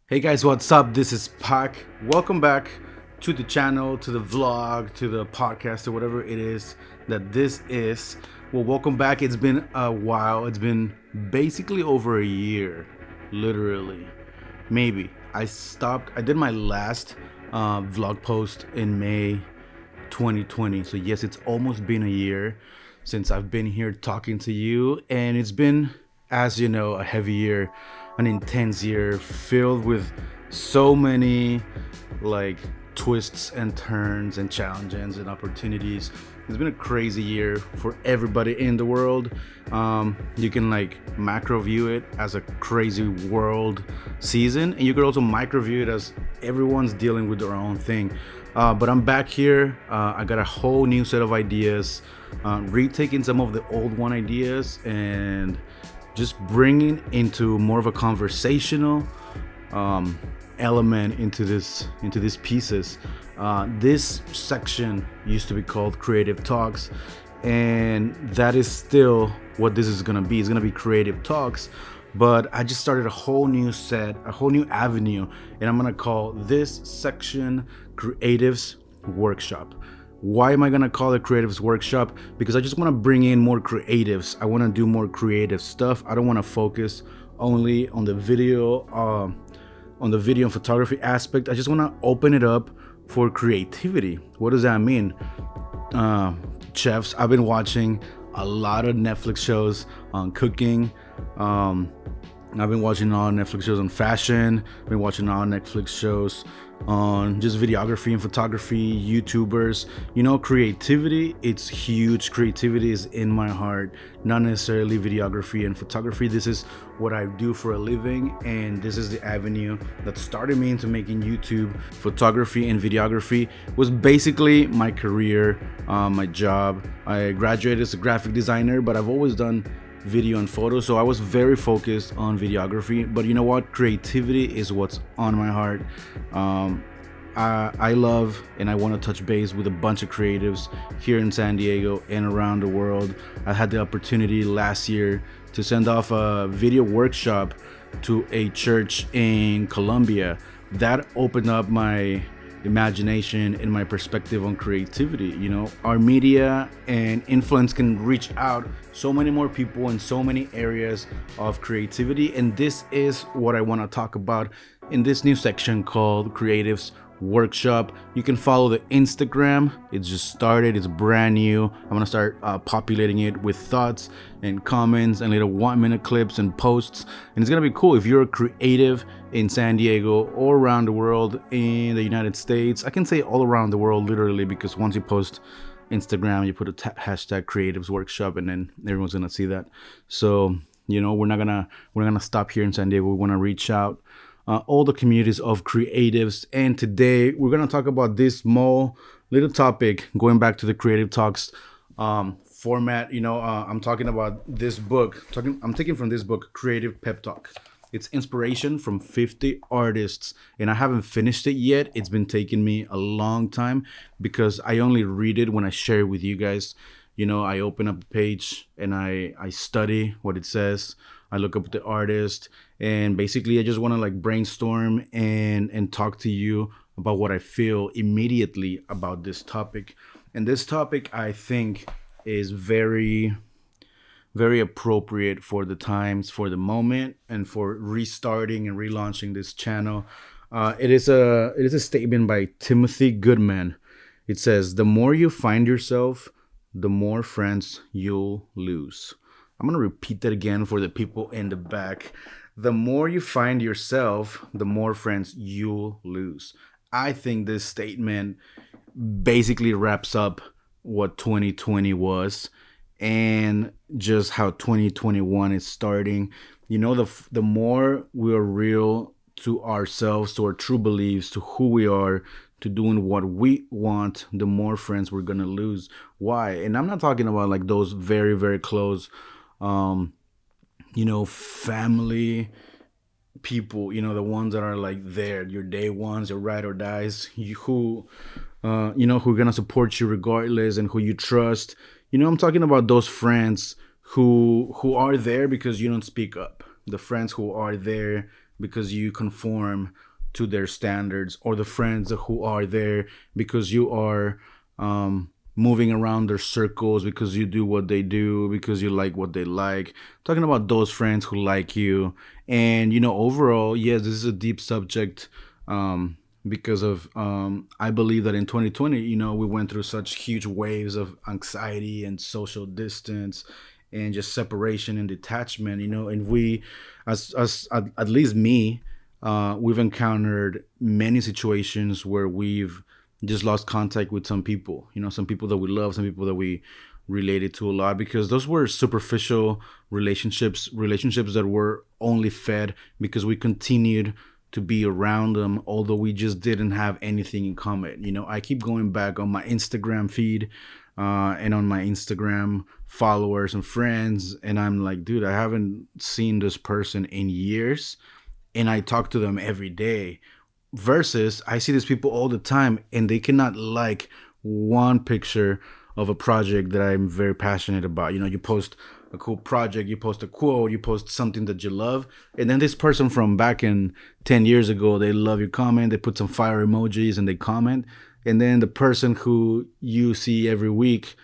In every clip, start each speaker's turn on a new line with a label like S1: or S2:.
S1: Hey guys, what's up? This is Pakk. Welcome back to the channel, to the vlog, to the podcast, or whatever it is that this is. Well, welcome back. It's been a while. It's been basically over a year, literally. Maybe. I did my last vlog post in May 2020. So, yes, it's almost been a year since I've been here talking to you. And it's been, as you know, a heavy year, an intense year filled with so many like twists and turns and challenges and opportunities. It's been a crazy year for everybody in the world. You can like macro view it as a crazy world season, and you could also micro view it as everyone's dealing with their own thing. But I'm back here. I got a whole new set of ideas, retaking some of the old one ideas and just bringing into more of a conversational element into these pieces. This section used to be called Creative Talks, and that is still what this is gonna be. It's gonna be Creative Talks, but I just started a whole new avenue, and I'm gonna call this section Creatives Workshop. Why am I gonna call it Creatives Workshop? Because I just want to bring in more creatives. I want to do more creative stuff. I don't want to focus only on the video and photography aspect. I just want to open it up for creativity. What does that mean? Chefs. I've been watching a lot of Netflix shows on cooking. I've been watching all Netflix shows on fashion. I've been watching all Netflix shows on just videography and photography, YouTubers. You know, creativity, it's huge. Creativity is in my heart, not necessarily videography and photography. This is what I do for a living, and this is the avenue that started me into making YouTube. Photography and videography was basically my career, my job. I graduated as a graphic designer, but I've always done video and photo, so I was very focused on videography. But you know what, creativity is what's on my heart. I love and I want to touch base with a bunch of creatives here in San Diego and around the world. I had the opportunity last year to send off a video workshop to a church in Colombia. That opened up my imagination and my perspective on creativity. You know, our media and influence can reach out so many more people in so many areas of creativity, and this is what I want to talk about in this new section called Creatives Workshop. You can follow the Instagram. It's just started, it's brand new. I'm gonna start populating it with thoughts and comments and little 1-minute clips and posts, and it's gonna be cool if you're a creative in San Diego or around the world in the United States. I can say all around the world literally, because once you post Instagram, you put a hashtag Creatives Workshop, and then everyone's gonna see that. So you know, we're not gonna stop here in San Diego. We want to reach out all the communities of creatives. And today we're going to talk about this small little topic, going back to the Creative Talks format. You know, I'm talking about this book. I'm taking from this book, Creative Pep Talk. It's inspiration from 50 artists, and I haven't finished it yet. It's been taking me a long time because I only read it when I share it with you guys. You know, I open up the page and I study what it says. I look up the artist, and basically I just want to like brainstorm and talk to you about what I feel immediately about this topic. And this topic, I think, is very very appropriate for the times, for the moment, and for restarting and relaunching this channel. It is a statement by Timothy Goodman. It says, "The more you find yourself, the more friends you'll lose." I'm going to repeat that again for the people in the back. The more you find yourself, the more friends you'll lose. I think this statement basically wraps up what 2020 was and just how 2021 is starting. You know, the more we're real to ourselves, to our true beliefs, to who we are, to doing what we want, the more friends we're going to lose. Why? And I'm not talking about like those very, very close you know, family people, you know, the ones that are like there, your day ones, your ride or dies, who you know, who are gonna support you regardless and who you trust. You know, I'm talking about those friends who are there because you don't speak up. The friends who are there because you conform to their standards, or the friends who are there because you are moving around their circles, because you do what they do, because you like what they like. Talking about those friends who like you. And, overall, yes, this is a deep subject, because of, I believe that in 2020, we went through such huge waves of anxiety and social distance and just separation and detachment, and we, as at least me, we've encountered many situations where we've just lost contact with some people, some people that we love, some people that we related to a lot, because those were superficial relationships that were only fed because we continued to be around them, although we just didn't have anything in common. I keep going back on my Instagram feed, and on my Instagram followers and friends, and I'm like, dude, I haven't seen this person in years, and I talk to them every day. Versus, I see these people all the time, and they cannot like one picture of a project that I'm very passionate about. You post a cool project, you post a quote, you post something that you love, and then this person from back in 10 years ago, they love your comment, they put some fire emojis and they comment. And then the person who you see every week,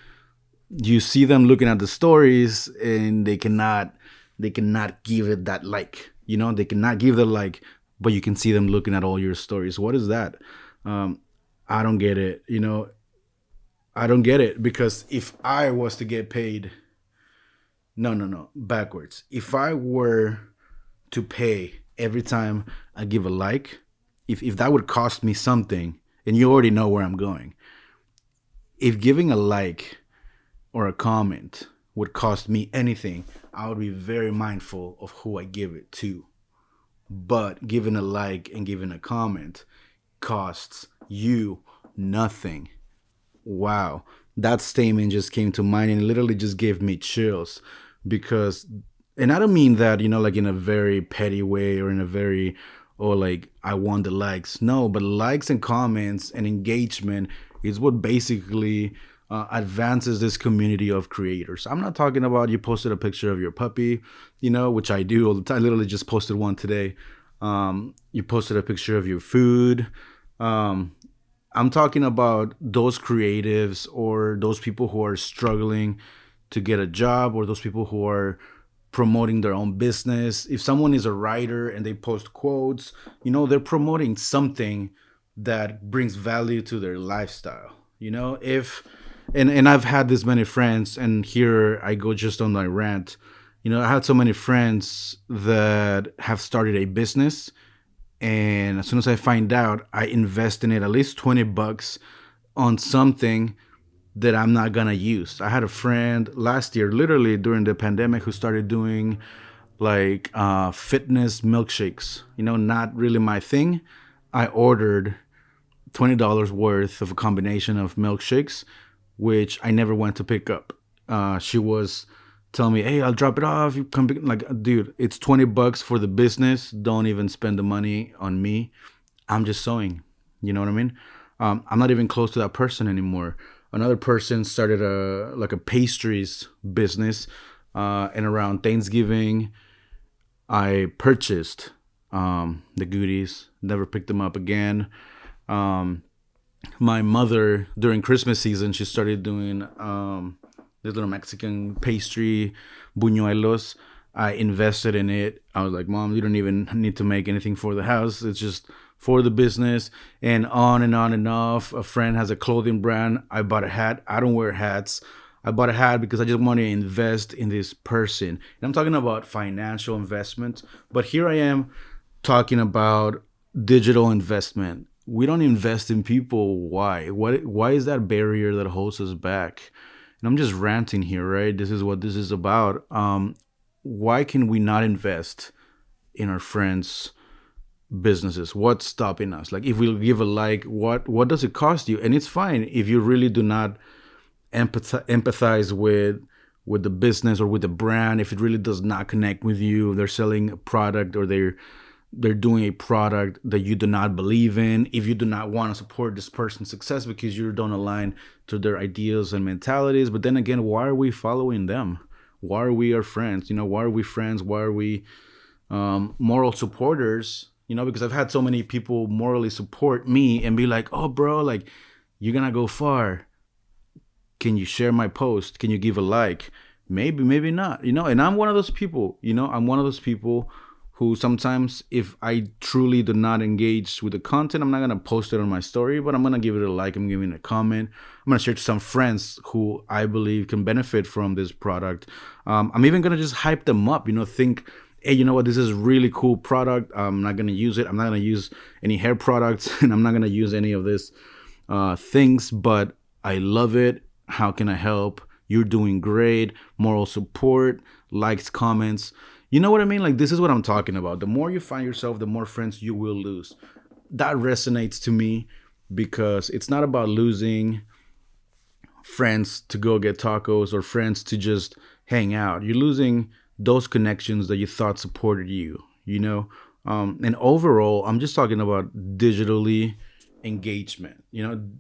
S1: you see them looking at the stories, and they cannot give it that like, they cannot give the like, but you can see them looking at all your stories. What is that? I don't get it. I don't get it, because if I was to get paid, no, no, no, backwards. If I were to pay every time I give a like, if that would cost me something, and you already know where I'm going. If giving a like or a comment would cost me anything, I would be very mindful of who I give it to. But giving a like and giving a comment costs you nothing. Wow. That statement just came to mind, and it literally just gave me chills, because, and I don't mean that, like in a very petty way, or in a very, or like, I want the likes. No, but likes and comments and engagement is what basically advances this community of creators. I'm not talking about you posted a picture of your puppy, which I do all the time. I literally just posted one today. You posted a picture of your food. I'm talking about those creatives, or those people who are struggling to get a job, or those people who are promoting their own business. If someone is a writer and they post quotes, they're promoting something that brings value to their lifestyle. If and I've had this many friends, and here I go just on my rant. I had so many friends that have started a business, and as soon as I find out, I invest in it at least $20 on something that I'm not gonna use. I had a friend last year, literally during the pandemic, who started doing like fitness milkshakes. Not really my thing. I ordered $20 worth of a combination of milkshakes, which I never went to pick up. She was telling me, "Hey, I'll drop it off. You come pick." Like, dude, it's $20 for the business. Don't even spend the money on me. I'm just sewing. You know what I mean? I'm not even close to that person anymore. Another person started a pastries business, and around Thanksgiving, I purchased the goodies. Never picked them up again. My mother, during Christmas season, she started doing this little Mexican pastry, buñuelos. I invested in it. I was like, Mom, you don't even need to make anything for the house. It's just for the business. And on and on and off. A friend has a clothing brand. I bought a hat. I don't wear hats. I bought a hat because I just want to invest in this person. And I'm talking about financial investments. But here I am talking about digital investment. We don't invest in people. Why? Why is that barrier that holds us back? And I'm just ranting here, right? This is what this is about. Why can we not invest in our friends' businesses? What's stopping us? Like, if we give a like, what does it cost you? And it's fine if you really do not empathize with the business or with the brand. If it really does not connect with you, they're selling a product, or they're doing a product that you do not believe in. If you do not want to support this person's success because you don't align to their ideas and mentalities. But then again, why are we following them? Why are we our friends? Why are we friends? Why are we moral supporters, because I've had so many people morally support me and be like, oh, bro, like, you're gonna go far. Can you share my post? Can you give a like? Maybe, maybe not, and I'm one of those people, I'm one of those people who sometimes, if I truly do not engage with the content, I'm not gonna post it on my story, but I'm gonna give it a like, I'm giving it a comment, I'm gonna share it to some friends who I believe can benefit from this product. I'm even gonna just hype them up, think, hey, you know what, this is a really cool product. I'm not gonna use it. I'm not gonna use any hair products, and I'm not gonna use any of this things, but I love it. How can I help? You're doing great. Moral support, likes, comments. You know what I mean? Like, this is what I'm talking about. The more you find yourself, the more friends you will lose. That resonates to me because it's not about losing friends to go get tacos or friends to just hang out. You're losing those connections that you thought supported you. And overall, I'm just talking about digitally engagement,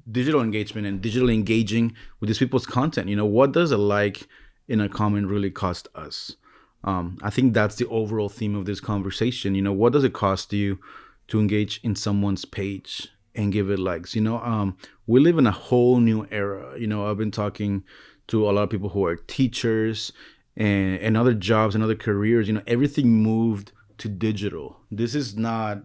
S1: digital engagement and digitally engaging with these people's content. What does a like in a comment really cost us? I think that's the overall theme of this conversation. What does it cost you to engage in someone's page and give it likes? We live in a whole new era. I've been talking to a lot of people who are teachers and other jobs and other careers. Everything moved to digital. This is not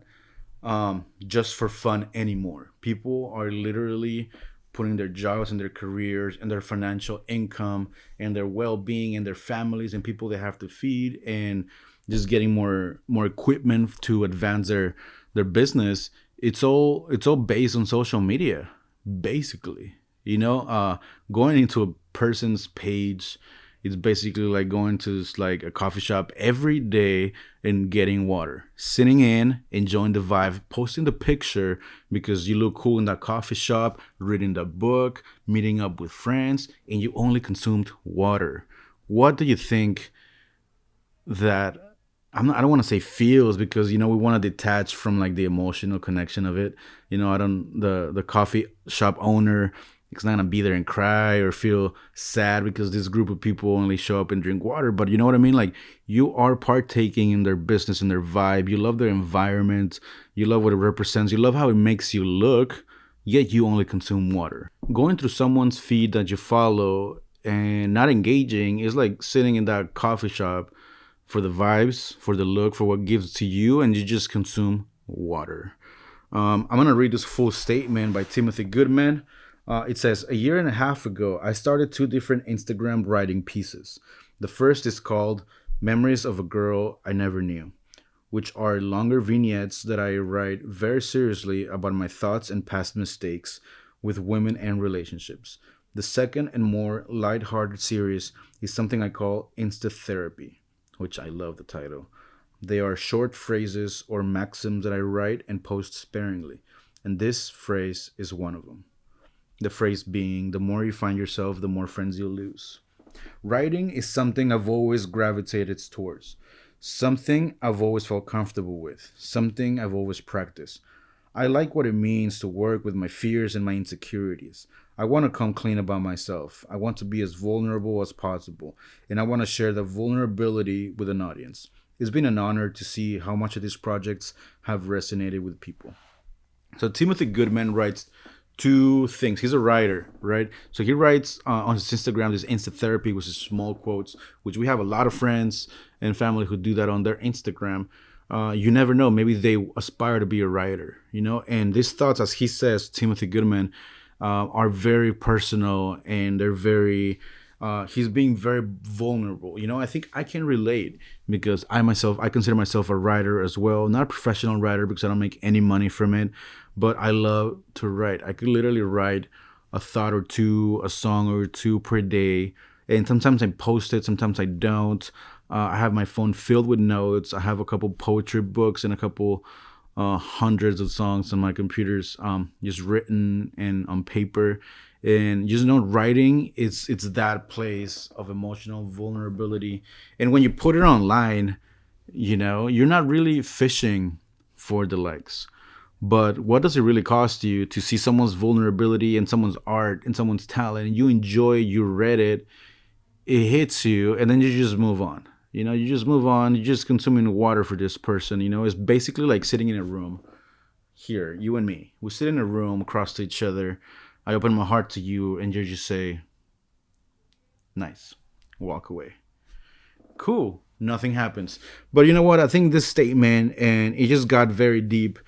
S1: just for fun anymore. People are literally putting their jobs and their careers and their financial income and their well-being and their families and people they have to feed and just getting more equipment to advance their business. It's all based on social media, basically. Going into a person's page, it's basically like going to like a coffee shop every day and getting water, sitting in, enjoying the vibe, posting the picture because you look cool in that coffee shop, reading the book, meeting up with friends, and you only consumed water. What do you think that I don't want to say feels, because we want to detach from like the emotional connection of it. I don't the coffee shop owner is not gonna be there and cry or feel sad because this group of people only show up and drink water. But you know what I mean? Like, you are partaking in their business and their vibe. You love their environment. You love what it represents. You love how it makes you look. Yet you only consume water. Going through someone's feed that you follow and not engaging is like sitting in that coffee shop for the vibes, for the look, for what gives to you, and you just consume water. I'm going to read this full statement by Timothy Goodman. It says, a year and a half ago, I started 2 different Instagram writing pieces. The first is called Memories of a Girl I Never Knew, which are longer vignettes that I write very seriously about my thoughts and past mistakes with women and relationships. The second and more lighthearted series is something I call Insta Therapy, which I love the title. They are short phrases or maxims that I write and post sparingly, and this phrase is one of them. The phrase being, the more you find yourself, the more friends you'll lose. Writing is something I've always gravitated towards, something I've always felt comfortable with, something I've always practiced. I like what it means to work with my fears and my insecurities. I want to come clean about myself. I want to be as vulnerable as possible, and I want to share the vulnerability with an audience. It's been an honor to see how much of these projects have resonated with people. So Timothy Goodman writes 2 things. He's a writer, right? So he writes on his Instagram this Insta Therapy, which is small quotes, which we have a lot of friends and family who do that on their Instagram. You never know. Maybe they aspire to be a writer, and these thoughts, as he says, Timothy Goodman, are very personal, and they're very, he's being very vulnerable. I think I can relate because I consider myself a writer as well. Not a professional writer because I don't make any money from it, but I love to write. I could literally write a thought or two, a song or two per day. And sometimes I post it, sometimes I don't. I have my phone filled with notes. I have a couple poetry books and a couple hundreds of songs on my computers, just written and on paper. And just writing, it's that place of emotional vulnerability. And when you put it online, you're not really fishing for the likes. But what does it really cost you to see someone's vulnerability and someone's art and someone's talent, and you enjoy, you read it, it hits you, and then you just move on. You just move on. You're just consuming water for this person. It's basically like sitting in a room here, you and me. We sit in a room across to each other. I open my heart to you, and you just say, nice. Walk away. Cool. Nothing happens. But you know what? I think this statement, and it just got very deep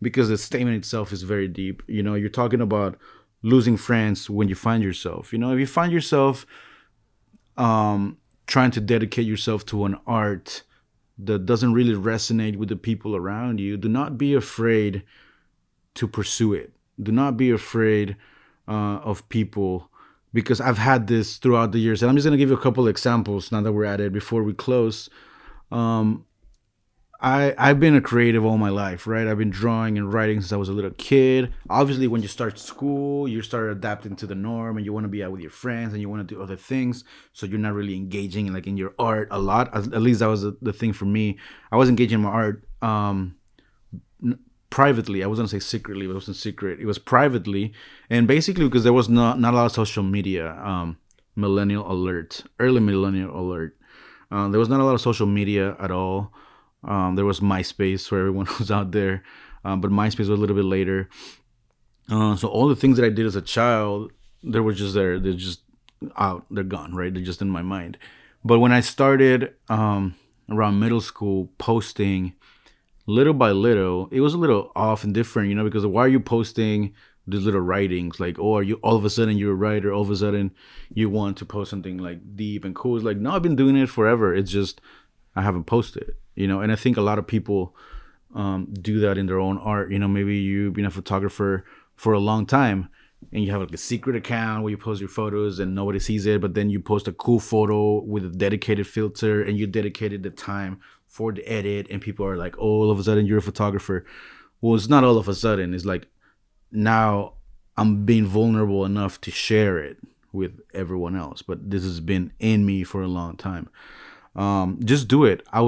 S1: because the statement itself is very deep. You're talking about losing friends when you find yourself. If you find yourself trying to dedicate yourself to an art that doesn't really resonate with the people around you, do not be afraid to pursue it. Do not be afraid of people, because I've had this throughout the years. And I'm just going to give you a couple examples now that we're at it before we close. Um, I've been a creative all my life, right? I've been drawing and writing since I was a little kid. Obviously, when you start school, you start adapting to the norm, and you want to be out with your friends, and you want to do other things. So you're not really engaging like in your art a lot. At least that was the thing for me. I was engaging in my art privately. I was gonna say secretly, but it wasn't secret. It was privately, and basically because there was not a lot of social media. Millennial alert, early millennial alert. There was not a lot of social media at all. There was MySpace for everyone who's out there, but MySpace was a little bit later. So all the things that I did as a child, they were just there. They're just out. They're gone, right? They're just in my mind. But when I started around middle school posting, little by little, it was a little off and different, because why are you posting these little writings? Like, oh, are you all of a sudden you're a writer? All of a sudden you want to post something like deep and cool? It's like, no, I've been doing it forever. It's just I haven't posted, and I think a lot of people do that in their own art. Maybe you've been a photographer for a long time and you have like a secret account where you post your photos and nobody sees it, but then you post a cool photo with a dedicated filter and you dedicated the time for the edit, and people are like, oh, all of a sudden you're a photographer. Well, it's not all of a sudden. It's like now I'm being vulnerable enough to share it with everyone else, but this has been in me for a long time. Just do it. I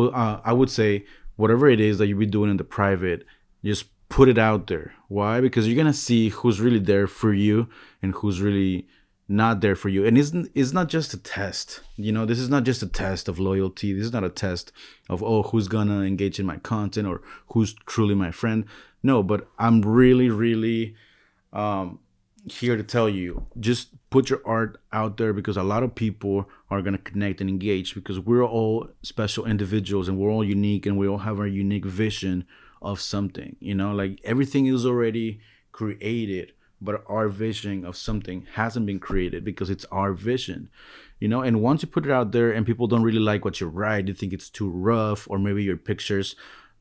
S1: would say whatever it is that you'll be doing in the private, just put it out there. Why? Because you're gonna see who's really there for you and who's really not there for you. And it's not just a test. This is not just a test of loyalty. This is not a test of, oh, who's gonna engage in my content or who's truly my friend. No, but I'm really, really here to tell you, just put your art out there, because a lot of people are going to connect and engage, because we're all special individuals and we're all unique and we all have our unique vision of something. Like everything is already created, but our vision of something hasn't been created because it's our vision. And once you put it out there and people don't really like what you write, they think it's too rough, or maybe your pictures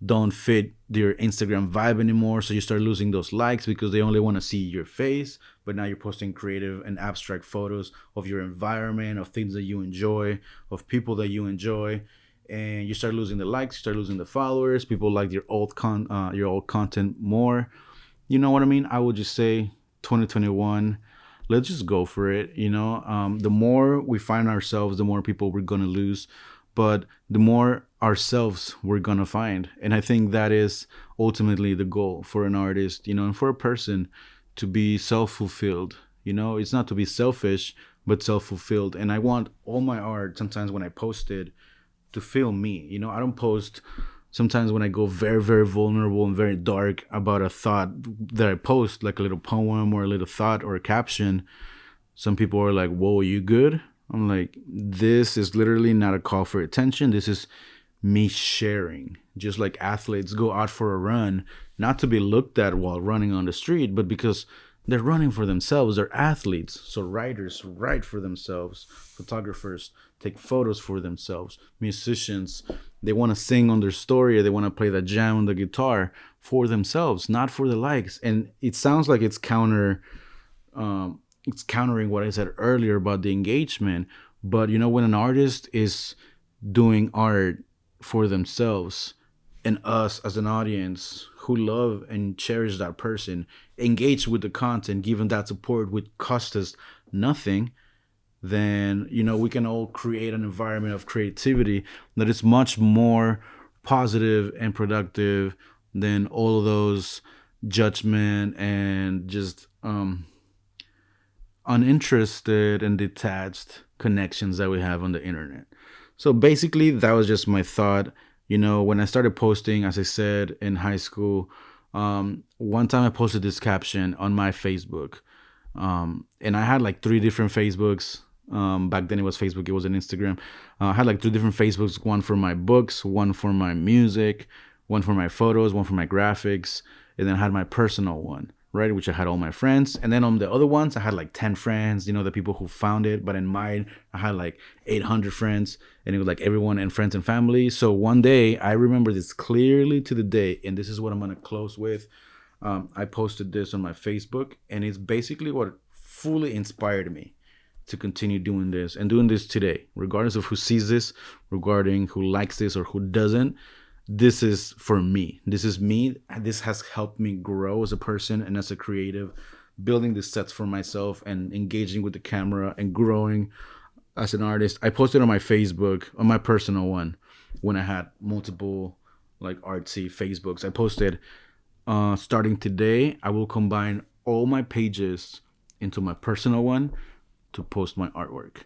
S1: don't fit their Instagram vibe anymore, so you start losing those likes because they only want to see your face. But now you're posting creative and abstract photos of your environment, of things that you enjoy, of people that you enjoy, and you start losing the likes, you start losing the followers. People like your old content more. You know what I mean? I would just say 2021, let's just go for it. The more we find ourselves, the more people we're gonna lose, but the more ourselves we're gonna find. And I think that is ultimately the goal for an artist, and for a person to be self-fulfilled. It's not to be selfish, but self-fulfilled. And I want all my art, sometimes when I post it, to feel me. I don't post sometimes when I go very, very vulnerable and very dark about a thought that I post, like a little poem or a little thought or a caption. Some people are like, whoa, you good? I'm like, this is literally not a call for attention. This is me sharing. Just like athletes go out for a run, not to be looked at while running on the street, but because they're running for themselves. They're athletes. So writers write for themselves. Photographers take photos for themselves. Musicians, they want to sing on their story, or they want to play the jam on the guitar for themselves, not for the likes. And it sounds like it's countering what I said earlier about the engagement. But when an artist is doing art for themselves, and us as an audience who love and cherish that person engage with the content, give them that support, which cost us nothing, then we can all create an environment of creativity that is much more positive and productive than all of those judgment and just uninterested and detached connections that we have on the internet. So basically, that was just my thought. When I started posting, as I said, in high school, one time I posted this caption on my Facebook. And I had like three different Facebooks. Back then it was Facebook, it wasn't Instagram. I had like three different Facebooks, one for my books, one for my music, one for my photos, one for my graphics, and then I had my personal one, right, which I had all my friends. And then on the other ones, I had like 10 friends, the people who found it. But in mine, I had like 800 friends, and it was like everyone and friends and family. So one day, I remember this clearly to the day, and this is what I'm going to close with. I posted this on my Facebook, and it's basically what fully inspired me to continue doing this and doing this today, regardless of who sees this, regarding who likes this or who doesn't. This is for me. This is me. This has helped me grow as a person and as a creative, building these sets for myself and engaging with the camera and growing as an artist. I posted on my Facebook, on my personal one, when I had multiple like artsy Facebooks. I posted, starting today, I will combine all my pages into my personal one to post my artwork.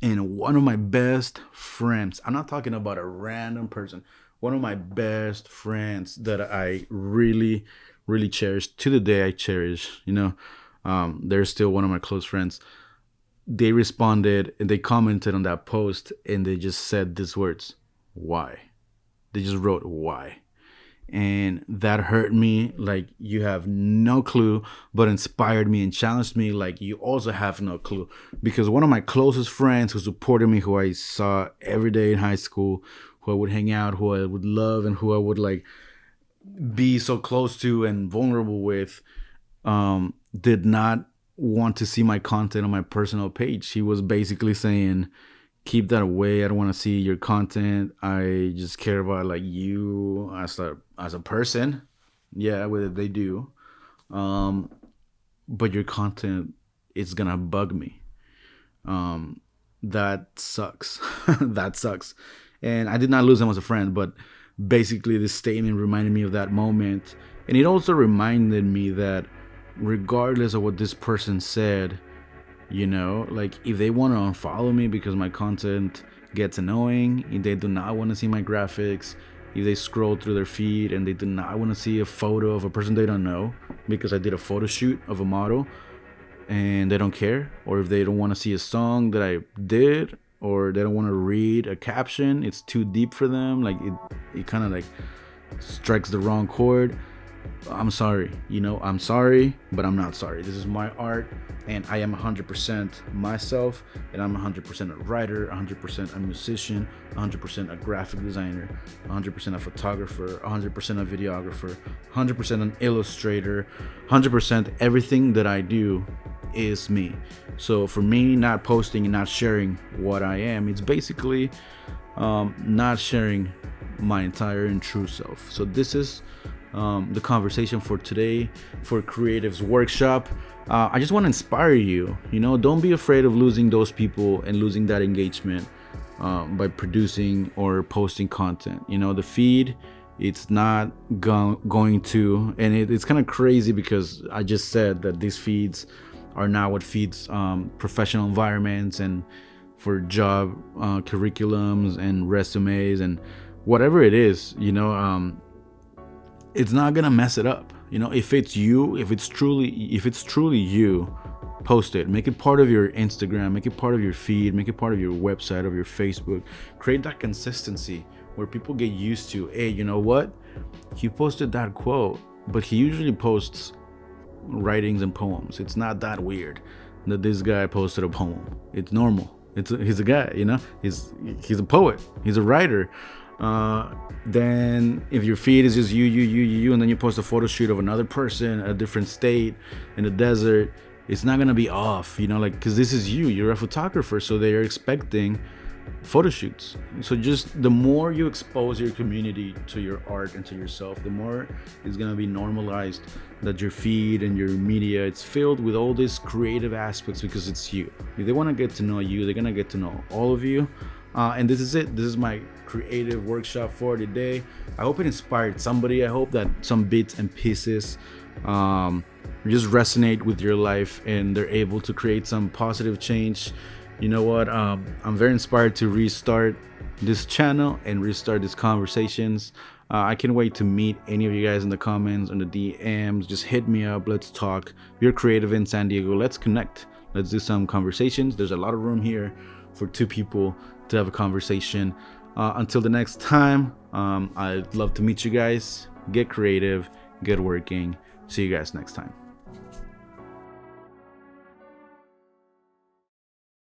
S1: And one of my best friends, I'm not talking about a random person, one of my best friends that I really, really cherish, to the day I cherish, they're still one of my close friends. They responded and they commented on that post, and they just said these words: why? They just wrote why. And that hurt me like you have no clue, but inspired me and challenged me like you also have no clue. Because one of my closest friends who supported me, who I saw every day in high school, who I would hang out, who I would love, and who I would like be so close to and vulnerable with, did not want to see my content on my personal page. He was basically saying, keep that away. I don't want to see your content. I just care about like you as a person. Yeah, whether they do. But your content, it's gonna bug me. That sucks. That sucks. And I did not lose him as a friend, but basically this statement reminded me of that moment. And it also reminded me that regardless of what this person said, like if they want to unfollow me because my content gets annoying, if they do not want to see my graphics, if they scroll through their feed and they do not want to see a photo of a person they don't know because I did a photo shoot of a model and they don't care, or if they don't want to see a song that I did, or they don't want to read a caption, it's too deep for them, like it kind of like strikes the wrong chord, I'm sorry. I'm sorry, but I'm not sorry. This is my art, and I am 100% myself, and I'm 100% a writer, 100% a musician, 100% a graphic designer, 100% a photographer, 100% a videographer, 100% an illustrator, 100% everything that I do is me. So for me, not posting and not sharing what I am, it's basically not sharing my entire and true self. So this is the conversation for today for Creatives Workshop. I just want to inspire you. Don't be afraid of losing those people and losing that engagement by producing or posting content. The feed, it's not going to, and it's kind of crazy because I just said that these feeds are now what feeds professional environments and for job curriculums and resumes and whatever it is, it's not gonna mess it up. If it's you, if it's truly you, post it. Make it part of your Instagram, make it part of your feed, make it part of your website, of your Facebook. Create that consistency where people get used to, hey, you know what? He posted that quote, but he usually posts writings and poems. It's not that weird that this guy posted a poem. It's normal. He's a guy, he's a poet, he's a writer. Then if your feed is just you, and then you post a photo shoot of another person, a different state in the desert, it's not gonna be off, because this is you're a photographer, so they are expecting photo shoots. So just the more you expose your community to your art and to yourself, the more it's gonna be normalized that your feed and your media, it's filled with all these creative aspects because it's you. If they want to get to know you, they're gonna get to know all of you. And this is it. This is my creative workshop for today. I hope it inspired somebody. I hope that some bits and pieces just resonate with your life and they're able to create some positive change You know what? I'm very inspired to restart this channel and restart these conversations. I can't wait to meet any of you guys in the comments, on the DMs. Just hit me up. Let's talk. If you're creative in San Diego, let's connect. Let's do some conversations. There's a lot of room here for two people to have a conversation. Until the next time, I'd love to meet you guys. Get creative, get working. See you guys next time.